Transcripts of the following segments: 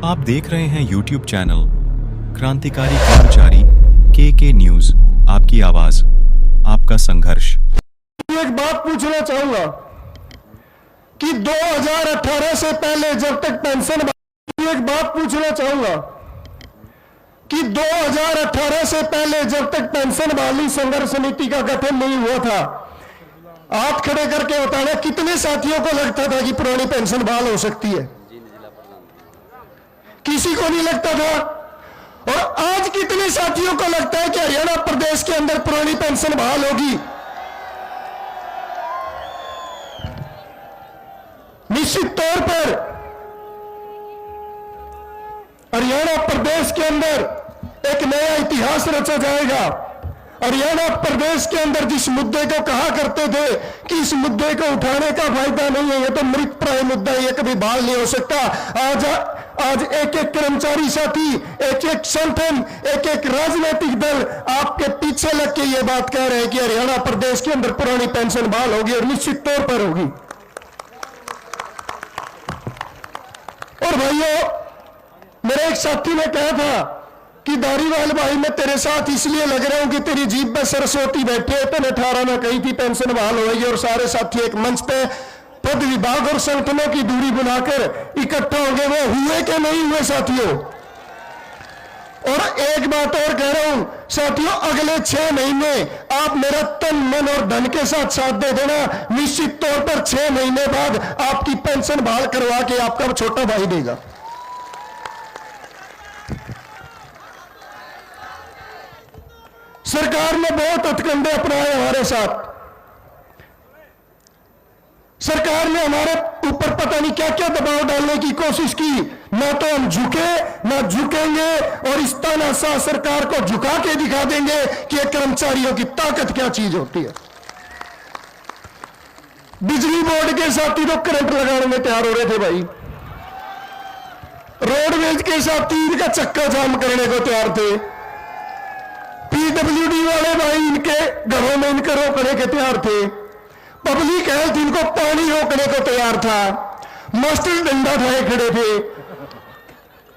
आप देख रहे हैं YouTube चैनल क्रांतिकारी कर्मचारी के न्यूज। आपकी आवाज, आपका संघर्ष। एक बात पूछना चाहूंगा कि 2018 से पहले जब तक पेंशन, एक बात पूछना चाहूंगा कि 2018 से पहले जब तक पेंशन वाली संघर्ष समिति का गठन नहीं हुआ था, हाथ खड़े करके बताना कितने साथियों को लगता था कि पुरानी पेंशन बहाल हो सकती है? किसी को नहीं लगता था। और आज कितने साथियों को लगता है कि हरियाणा प्रदेश के अंदर पुरानी पेंशन बहाल होगी? निश्चित तौर पर हरियाणा प्रदेश के अंदर एक नया इतिहास रचा जाएगा। हरियाणा प्रदेश के अंदर जिस मुद्दे को कहा करते थे कि इस मुद्दे को उठाने का फायदा नहीं है, यह तो मृत प्राय मुद्दा है, यह कभी बहाल नहीं हो सकता। आज एक एक कर्मचारी साथी, एक एक संगठन, एक एक राजनीतिक दल आपके पीछे लग के यह बात कह रहे हैं कि हरियाणा प्रदेश के अंदर पुरानी पेंशन बहाल होगी और निश्चित तौर पर होगी। और भाइयों, मेरे एक साथी ने कहा था कि धारीवाल भाई मैं तेरे साथ इसलिए लग रहा हूं कि तेरी जीभ पे सरस्वती बैठे है। तूने 18 में कही थी पेंशन बहाल होगी और सारे साथी एक मंच पे पद विभाग और संगठनों की दूरी बनाकर इकट्ठा हो गए। वो हुए कि नहीं हुए साथियों? और एक बात और कह रहा हूं साथियों, अगले 6 महीने आप मेरा तन मन और धन के साथ साथ दे देना। निश्चित तौर पर 6 महीने बाद आपकी पेंशन बहाल करवा के आपका छोटा भाई देगा। सरकार ने बहुत हथकंडे अपनाए हमारे साथ। सरकार ने हमारे ऊपर पता नहीं क्या क्या दबाव डालने की कोशिश की। ना तो हम झुके, ना झुकेंगे, और इस तानाशाह सरकार को झुका के दिखा देंगे कि कर्मचारियों की ताकत क्या चीज होती है। बिजली बोर्ड के साथी तो करंट लगाने में तैयार हो रहे थे भाई। रोडवेज के साथी इनका चक्का जाम करने को तैयार थे। पीडब्ल्यूडी वाले भाई इनके घरों में इनके रोकने के तैयार थे। पब्लिक हेल्थ इनको पानी रोकने को तैयार था। मास्टर डंडा उठाए खड़े थे।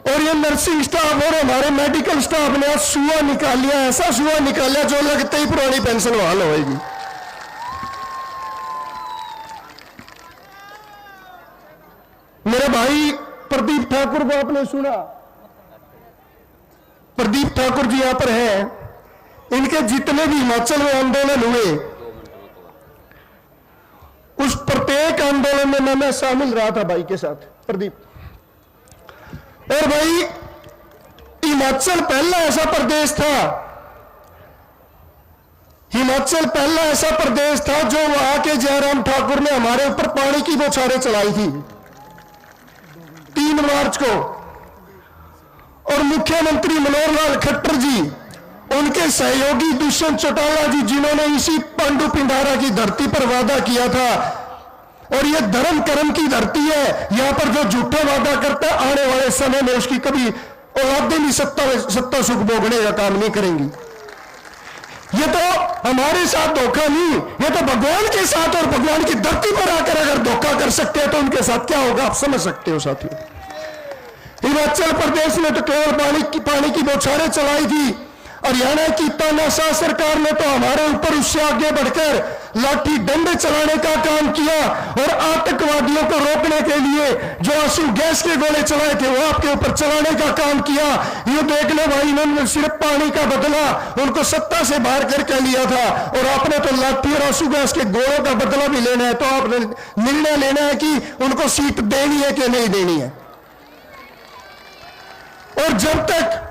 और ये नर्सिंग स्टाफ और हमारे मेडिकल स्टाफ ने सुआ निकाल लिया, ऐसा सुआ निकाला जो लगते ही पुरानी पेंशन बहाल होगी। मेरे भाई प्रदीप ठाकुर को आपने सुना, प्रदीप ठाकुर जी यहां पर हैं। इनके जितने भी हिमाचल में आंदोलन हुए, उस प्रत्येक आंदोलन में मैं शामिल रहा था भाई के साथ, प्रदीप। और भाई हिमाचल पहला ऐसा प्रदेश था, हिमाचल पहला ऐसा प्रदेश था जो वहां के जयराम ठाकुर ने हमारे ऊपर पानी की बौछारें चलाई थी 3 मार्च को। और मुख्यमंत्री मनोहर लाल खट्टर जी, उनके सहयोगी दुष्यंत चौटाला जी, जिन्होंने इसी पांडु पिंडारा की धरती पर वादा किया था। और यह धर्म कर्म की धरती है, यहां पर जो झूठा वादा करता है आने वाले समय में उसकी कभी औलादें भी सत्ता सुख भोगने का काम नहीं करेंगी। ये तो हमारे साथ धोखा नहीं, ये तो भगवान के साथ और भगवान की धरती पर आकर अगर धोखा कर सकते हैं तो उनके साथ क्या होगा आप समझ सकते हो साथियों। हिमाचल प्रदेश ने तो केवल पानी की बौछारें चलाई थी। हरियाणा की तानाशाह सरकार ने तो हमारे ऊपर उससे आगे बढ़कर लाठी डंडे चलाने का काम किया। और आतंकवादियों को रोकने के लिए जो आंसू गैस के गोले चलाए थे वो आपके ऊपर चलाने का काम किया। ये देख लो भाई, इन्होंने सिर्फ पानी का बदला उनको सत्ता से बाहर करके लिया था, और आपने तो लाठी और आंसू गैस के गोलों का बदला भी लेना है। तो आपने निर्णय लेना है कि उनको सीट देनी है कि नहीं देनी है। और जब तक,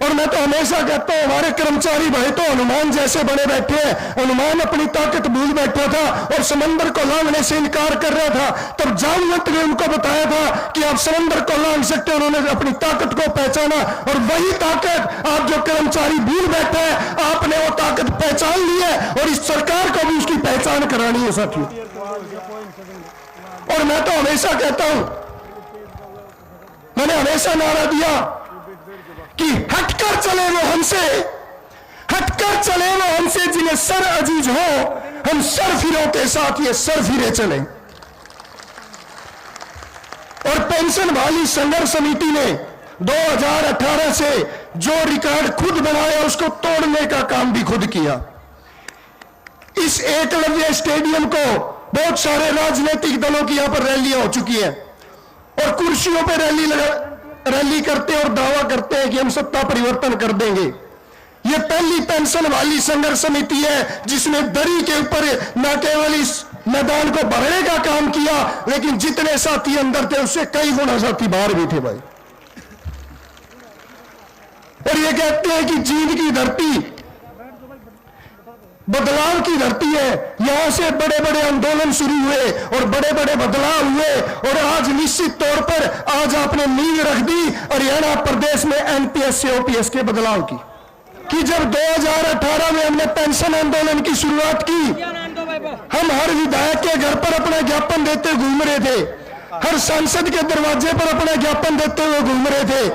और मैं तो हमेशा कहता हूं हमारे कर्मचारी भाई तो हनुमान जैसे बने बैठे हैं। हनुमान अपनी ताकत भूल बैठा था और समंदर को लांघने से इनकार कर रहा था। तब जामवंत ने उनको बताया था कि आप समंदर को लांघ सकते हैं। उन्होंने अपनी ताकत को पहचाना, और वही ताकत आप जो कर्मचारी भूल बैठे हैं, आपने वो ताकत पहचान ली है और इस सरकार को भी उसकी पहचान करानी है साथियों। और मैं तो हमेशा कहता हूं, मैंने हमेशा नारा दिया कि हटकर चले वो हमसे, हटकर चले वो हमसे जिन्हें सर अजीज हो, हम सरफिरों के साथ ये सरफिरे चले। और पेंशन वाली संघर्ष समिति ने 2018 से जो रिकॉर्ड खुद बनाया उसको तोड़ने का काम भी खुद किया। इस एकलव्य स्टेडियम को बहुत सारे राजनीतिक दलों की यहां पर रैलियां हो चुकी है और कुर्सियों पर रैली करते हैं और दावा करते हैं कि हम सत्ता परिवर्तन कर देंगे। यह पहली पेंशन वाली संघर्ष समिति है जिसने दरी के ऊपर न केवल इस मैदान को भरने का काम किया, लेकिन जितने साथी अंदर थे उससे कई गुना साथी बाहर भी थे भाई। और ये कहते हैं कि जींद की धरती बदलाव की धरती है, यहां से बड़े बड़े आंदोलन शुरू हुए और बड़े बड़े बदलाव हुए और आज निश्चित तौर पर आज आपने नींव रख दी हरियाणा प्रदेश में एनपीएस से ओपीएस के बदलाव की। कि जब 2018 में हमने पेंशन आंदोलन की शुरुआत की, हम हर विधायक के घर पर अपना ज्ञापन देते घूम रहे थे, हर सांसद के दरवाजे पर अपना ज्ञापन देते हुए घूम रहे थे।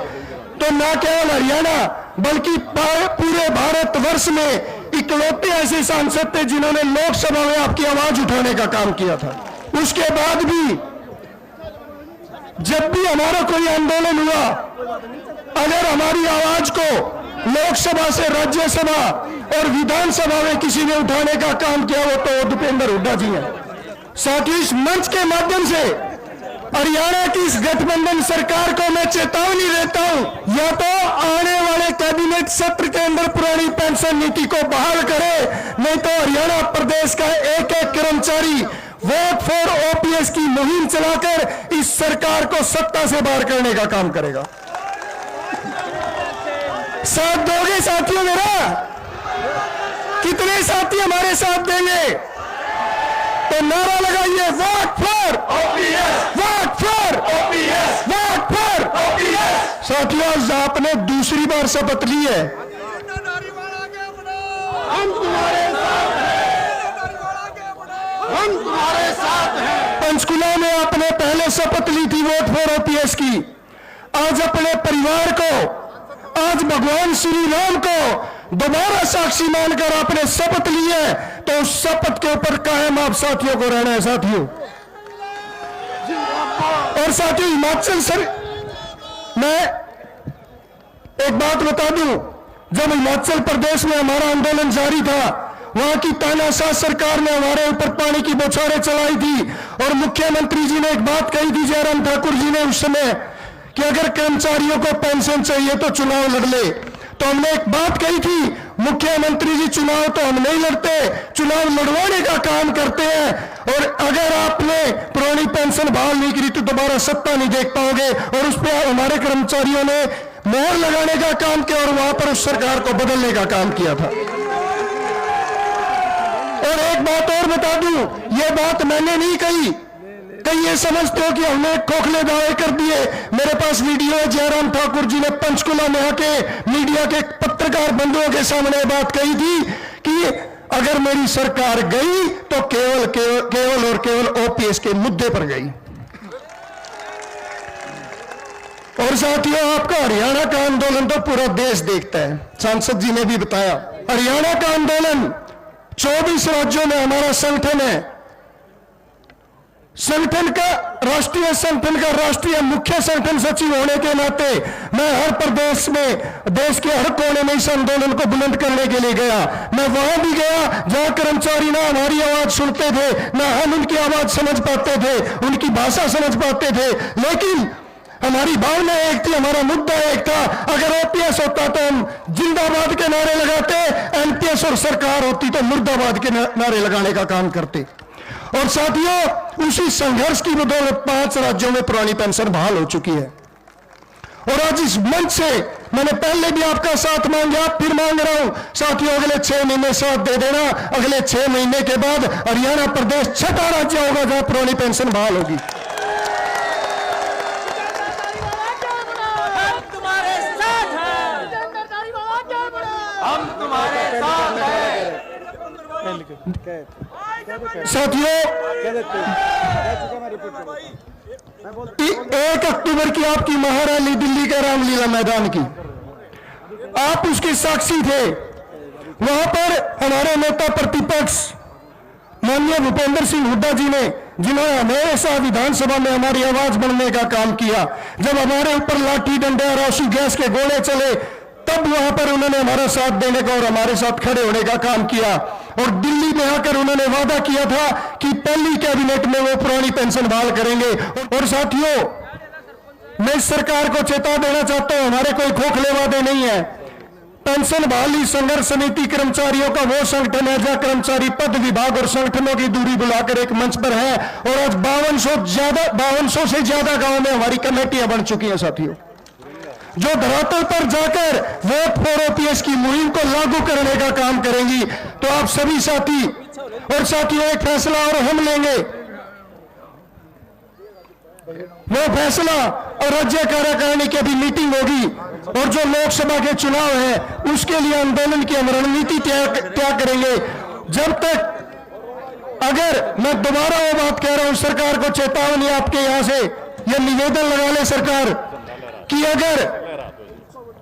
तो न केवल हरियाणा बल्कि पूरे भारतवर्ष में इकलौते ऐसे सांसद थे जिन्होंने लोकसभा में आपकी आवाज उठाने का काम किया था। उसके बाद भी जब भी हमारा कोई आंदोलन हुआ, अगर हमारी आवाज को लोकसभा से राज्यसभा और विधानसभा में किसी ने उठाने का काम किया वो तो भूपेंद्र हुड्डा जी हैं। साथ ही इस मंच के माध्यम से हरियाणा की इस गठबंधन सरकार को मैं चेतावनी देता हूं, या तो आने वाले कैबिनेट सत्र के अंदर पुरानी पेंशन नीति को बहाल करे, नहीं तो हरियाणा प्रदेश का एक एक कर्मचारी वोट फॉर ओपीएस की मुहिम चलाकर इस सरकार को सत्ता से बाहर करने का काम करेगा। साथ दोगे साथियों मेरा? कितने साथी हमारे साथ देंगे? तो नारा लगाइए, vote for OPS, vote for OPS, vote for OPS. साथियों आपने दूसरी बार शपथ ली है, हम तुम्हारे साथ हैं, हम तुम्हारे साथ हैं। पंचकुला में आपने पहले शपथ ली थी वोट फॉर ओपीएस की, आज अपने परिवार को, आज भगवान श्री राम को दोबारा साक्षी मानकर आपने शपथ ली है, तो उस शपथ के ऊपर कायम आप साथियों को रहना है साथियों। और साथियों हिमाचल सर, मैं एक बात बता दूं, जब हिमाचल प्रदेश में हमारा आंदोलन जारी था, वहां की तानाशाह सरकार ने हमारे ऊपर पानी की बौछारें चलाई थी और मुख्यमंत्री जी ने एक बात कही थी, जयराम ठाकुर जी ने उस समय, कि अगर कर्मचारियों को पेंशन चाहिए तो चुनाव लड़ ले। तो हमने एक बात कही थी, मुख्यमंत्री जी चुनाव तो हम नहीं लड़ते, चुनाव लड़वाने का काम करते हैं और अगर आपने पुरानी पेंशन बहाल नहीं करी तो दोबारा सत्ता नहीं देख पाओगे। और उस पर हमारे कर्मचारियों ने मोहर लगाने का काम किया और वहां पर उस सरकार को बदलने का काम किया था। और एक बात और बता दूं, यह बात मैंने नहीं कही, कहीं ये समझते हो कि हमने खोखले दावे कर दिए। मेरे पास वीडियो है, जयराम ठाकुर जी ने पंचकुला में आके मीडिया के पत्रकार बंधुओं के सामने बात कही थी कि अगर मेरी सरकार गई तो केवल और केवल ओपीएस के मुद्दे पर गई। और साथियों आपका हरियाणा का आंदोलन तो पूरा देश देखता है, सांसद जी ने भी बताया। हरियाणा का आंदोलन 24 राज्यों में हमारा संगठन है, संगठन का राष्ट्रीय मुख्य संगठन सचिव होने के नाते मैं हर प्रदेश में, देश के हर कोने में इस आंदोलन को बुलंद करने के लिए गया। मैं वहां भी गया जहां कर्मचारी ना हमारी आवाज सुनते थे, ना हम उनकी आवाज समझ पाते थे, उनकी भाषा समझ पाते थे, लेकिन हमारी भावना एक थी, हमारा मुद्दा एक था। अगर ओपीएस होता तो हम जिंदाबाद के नारे लगाते, एनपीएस और सरकार होती तो मुर्दाबाद के नारे लगाने का काम करते। और साथियों उसी संघर्ष की बदौलत 5 राज्यों में पुरानी पेंशन बहाल हो चुकी है। और आज इस मंच से मैंने पहले भी आपका साथ मांगा, फिर मांग रहा हूं साथियों, अगले 6 महीने साथ दे देना। अगले 6 महीने के बाद हरियाणा प्रदेश 6ठा राज्य होगा जहां पुरानी पेंशन बहाल होगी। साथियों 1 अक्टूबर की आपकी महारैली दिल्ली के रामलीला मैदान की, आप उसके साक्षी थे। वहां पर हमारे नेता प्रतिपक्ष माननीय भूपेंद्र सिंह हुड्डा जी ने जिन्होंने हमेशा विधानसभा में हमारी आवाज बनने का काम किया। जब हमारे ऊपर लाठी डंडे और आंसू गैस के गोले चले तब वहां पर उन्होंने हमारा साथ देने का और हमारे साथ खड़े होने का काम किया। और दिल्ली में आकर उन्होंने वादा किया था कि पहली कैबिनेट में वो पुरानी पेंशन बहाल करेंगे। और साथियों, मैं इस सरकार को चेता देना चाहता हूं, हमारे कोई खोखले वादे नहीं है। पेंशन बहाली संघर्ष समिति कर्मचारियों का वो संगठन है जहां कर्मचारी पद विभाग और संगठनों की दूरी बुलाकर एक मंच पर है। और आज 5200 से ज्यादा गांव में हमारी कमेटियां बन चुकी हैं साथियों, जो धरातल पर जाकर वोट फॉर ओपीएस की मुहिम को लागू करने का काम करेंगी। तो आप सभी साथी और साथियों, एक फैसला और हम लेंगे। वो फैसला और राज्य कार्यकारिणी की अभी मीटिंग होगी और जो लोकसभा के चुनाव है उसके लिए आंदोलन की हम रणनीति तय करेंगे। जब तक, अगर मैं दोबारा वो बात कह रहा हूं, सरकार को चेतावनी आपके यहां से यह निवेदन लगा ले सरकार कि अगर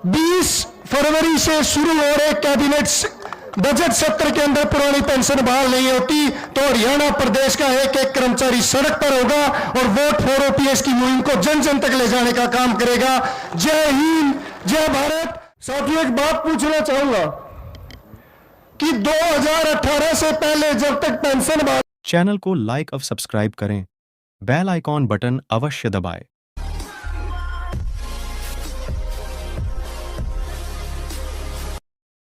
20 फरवरी से शुरू हो रहे कैबिनेट बजट सत्र के अंदर पुरानी पेंशन बहाल नहीं होती तो हरियाणा प्रदेश का एक एक कर्मचारी सड़क पर होगा और वोट फॉर ओपीएस की मुहिम को जन जन तक ले जाने का काम करेगा। जय हिंद, जय भारत। साथियों, एक बात पूछना चाहूंगा कि 2018 से पहले जब तक पेंशन बहाल चैनल को लाइक और सब्सक्राइब करें, बेल आइकॉन बटन अवश्य दबाएं।